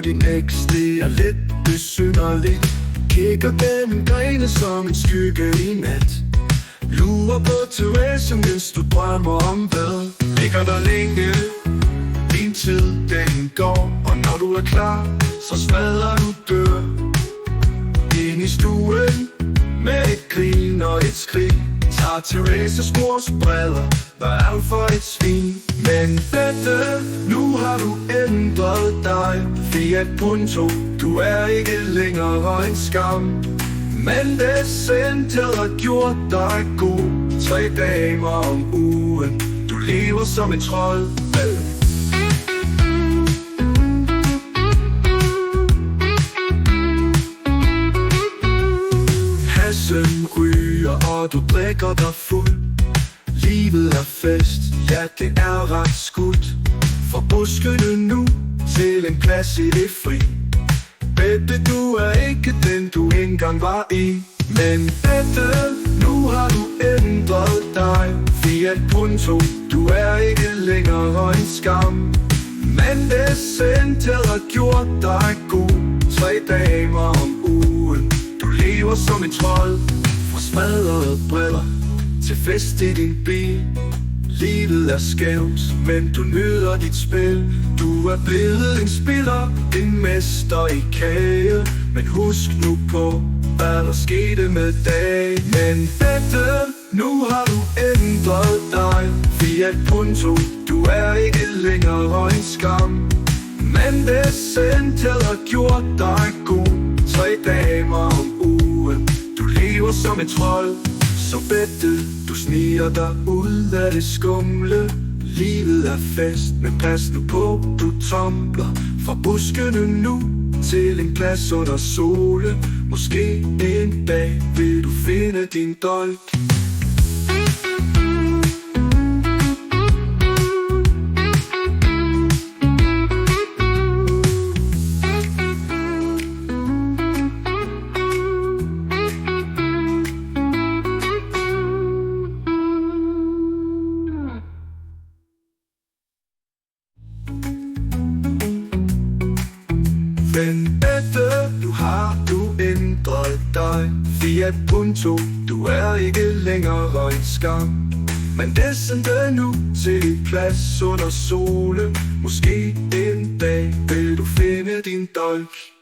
din eks, det er lidt besynderligt. Kigger gennem grene som en skygge i nat. Lurer på Therese, mens du drømmer om hvad. Ligger der længe, din tid den går. Og når du er klar, så smadrer du dør. Ind i stuen med et grin og et skrig. Tager Thereses mors briller, hvad er hun for et svin? Men Bette, nu har du ændret dig. Fiat Punto, du er ikke længere en skam. Men det sendte har gjort dig god. 3 damer om ugen, du lever som en trold. Hassen ryger, og du drikker dig fuld. Livet er fest, ja det er ret skudt. For buskene nu til en plads i det fri. Bette, du er ikke den du engang var i. Men Bette, nu har du ændret dig. Fiat Punto, du er ikke længere en skam. Men det sendte har gjort dig god. 3 damer om ugen, du lever som en trold. Fra smadrede briller til fest i din bil. Livet er skævt, men du nyder dit spil. Du er blevet en spiller, en mester i kage. Men husk nu på, hvad der skete med dig. Men Bette, nu har du ændret dig. Fiat Punto, du er ikke længere en skam. Men det sendte har gjort dig god. 3 damer om ugen, du lever som en trold. Så Bette, du sniger dig ud af det skumle. Livet er fest, men pas nu på, du tumbler fra buskene nu til en plads under solen. Måske en dag vil du finde din dolk. Men Bette, nu har du ændret dig. Fiat Punto, du er ikke længere en skam. Men det sendte nu til en plads under solen. Måske en dag vil du finde din dolk.